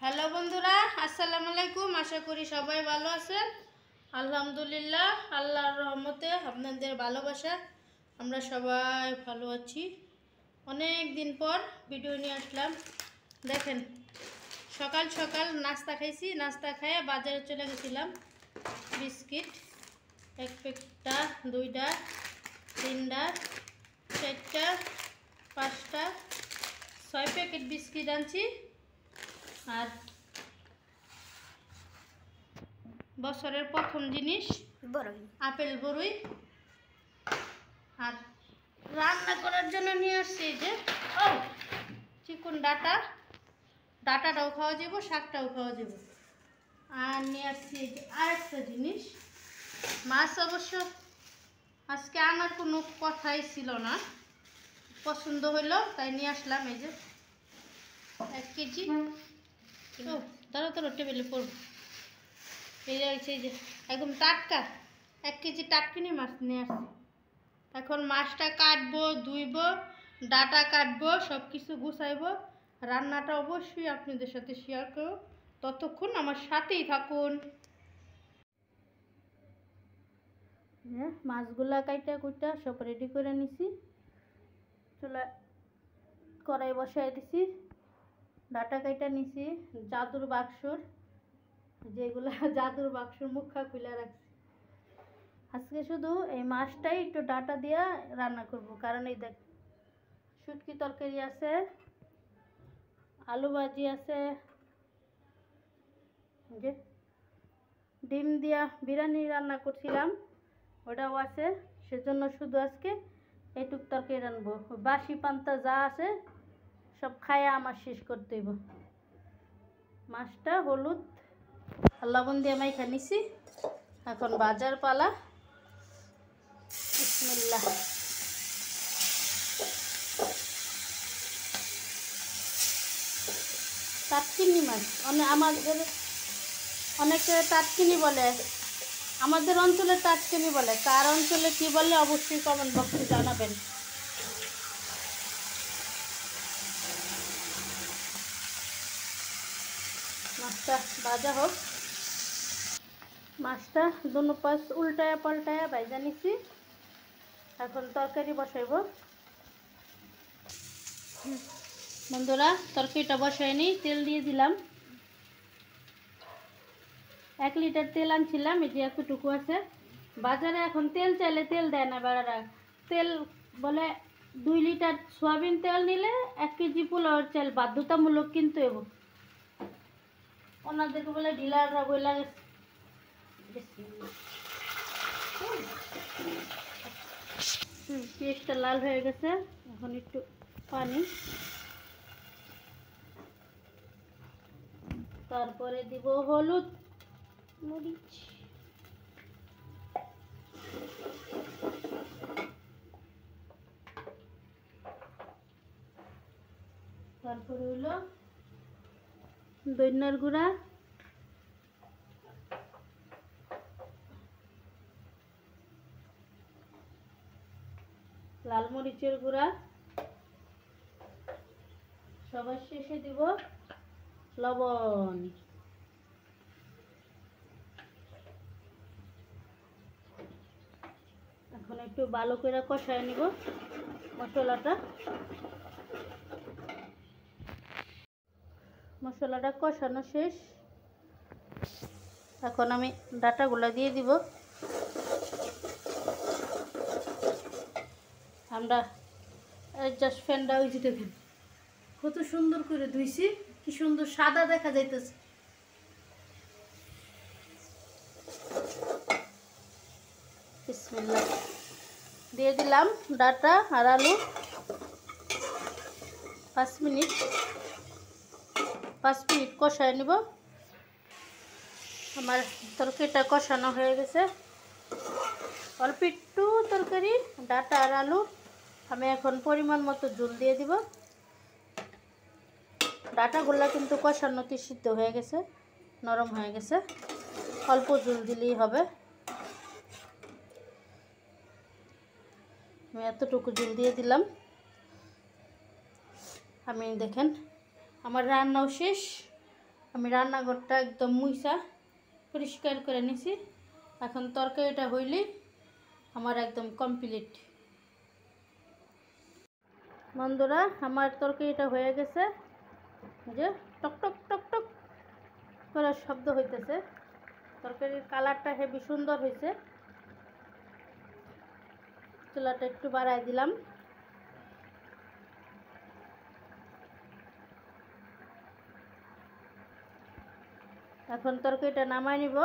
Hello বন্ধুরা, আসসালামু আলাইকুম। আশা করি সবাই ভালো আছেন। আলহামদুলিল্লাহ, আল্লাহর রহমতে আপনাদের ভালোবাসা আমরা সবাই ভালো আছি। অনেক দিন পর ভিডিও নিয়ে আসলাম। দেখেন, সকাল সকাল নাস্তা খাইছি। নাস্তা খেয়ে বাজারে চলে গেছিলাম। বিস্কিট এক প্যাকেটটা, দুইটা, তিনটা, চারটা, পাঁচটা, 6 প্যাকেট বিস্কিট আনছি। আর বছরের প্রথম জিনিস আপেল বড়ই। আর রান্না করার জন্য নিয়ে আসছি যে চিকন ডাটাটাও খাওয়া যাব, শাকটাও খাওয়া যাব। আর নিয়ে আসছি আরেকটা জিনিস, মাছ। অবশ্য আজকে আনার কোনো কথাই ছিল না, পছন্দ হইলো তাই নিয়ে আসলাম। এই যে 1 কেজি। ধরো টেবিলে পড়ব। এই যে একদম টাটকা 1 কেজি টাটকিনি মাছ নিয়ে আসছি। এখন মাছটা কাটবো, ধুইবো, ডাটা কাটবো, সব কিছু গুছাইবো। রান্নাটা অবশ্যই আপনাদের সাথে শেয়ার করব। ততক্ষণ আমার সাথেই থাকুন। মাছগুলা কাইটা কুইটা সব রেডি করে নিছি। চুলা কড়াই বসাই দিছি। ডাটা কাইটা নিছি জাদুর বাক্সর, যেগুলা জাদুর বাক্সর মুখা খুলে রাখছি। আজকে শুধু এই মাছটাই একটু ডাটা দিয়া রান্না করব, কারণ এই দেখ শুটকি তরকারি আছে, আলু ভাজি আছে, যে ডিম দিয়া বিরিয়ানি রান্না করছিলাম ওটাও আছে। সেজন্য শুধু আজকে এইটুক তরকারি রানবো। বাসি পান্তা যা আছে সব খায়া আমার শেষ করতে হইব। মাছটা হলুদ আর লবণ দিয়ে মাইখা নিছি। এখন বাজার পালা। বিসমিল্লাহ। টাটকিনি মাছ, আমাদের অনেকে টাটকিনি বলে, আমাদের অঞ্চলে টাটকিনি বলে। কার অঞ্চলে কি বলে অবশ্যই কমেন্ট বক্সে জানাবেন। মাছটা ভাজা হোক। মাছটা দুনো পাশ উল্টায়া পাল্টায়া ভাজা নিছি। এখন তরকারি বসাইব। বন্ধুরা, তরকারিটা বসাই নি, তেল দিয়ে দিলাম। 1 লিটার তেল আনছিলাম, এই যে এতটুকু আছে। বাজারে এখন তেল চাইলে তেল দেয় না বেড়ারা। তেল বলে 2 লিটার সয়াবিন তেল নিলে 1 কেজি পোলাওর চাল বাধ্যতামূলক কিনতে হইব। ওনাদেরকে বলে ডিলাররা বলে পেঁয়াজটা লাল হয়ে গেছে। এখন একটু পানি, তারপরে দিব হলুদ, মরিচ, তারপরে হলো ধনিয়ার গুঁড়া, লাল মরিচের গুঁড়া, সবার শেষে দিব লবণ। এখন একটু ভালো করে কষায় নিব মশলাটা। মশলাটা কষানো শেষ। এখন আমি ডাটাগুলো দিয়ে দিব। আমরা জাস্ট ফ্যানটা ওই যে দেখেন কত সুন্দর করে ধুইছি, কি সুন্দর সাদা দেখা যাইতেছে। বিসমিল্লাহ। দিয়ে দিলাম ডাটা আর আলু। 5 মিনিট কষায় নিব। আমার তরকারিটা কষানো হয়ে গেছে। অল্প একটু তরকারি, ডাটা আর আলু। আমি এখন পরিমাণ মতো ঝোল দিয়ে দিব। ডাটাগুলো কিন্তু কষানোতে সিদ্ধ হয়ে গেছে, নরম হয়ে গেছে। অল্প ঝোল দিলেই হবে। আমি এতটুকু ঝোল দিয়ে দিলাম। আমি দেখেন আমার রান্নাও শেষ। আমি রান্নাঘরটা একদম মুইসা পরিষ্কার করে নিছি। এখন তরকারিটা হইলেই আমার একদম কমপ্লিট। বন্ধুরা, আমার তরকারিটা হয়ে গেছে, যে টক টক টক টক করার শব্দ হইতেছে। তরকারির কালারটা হেবি সুন্দর হয়েছে। চুলাটা একটু বাড়াই দিলাম। এখন তরকারিটা নামাই নিব।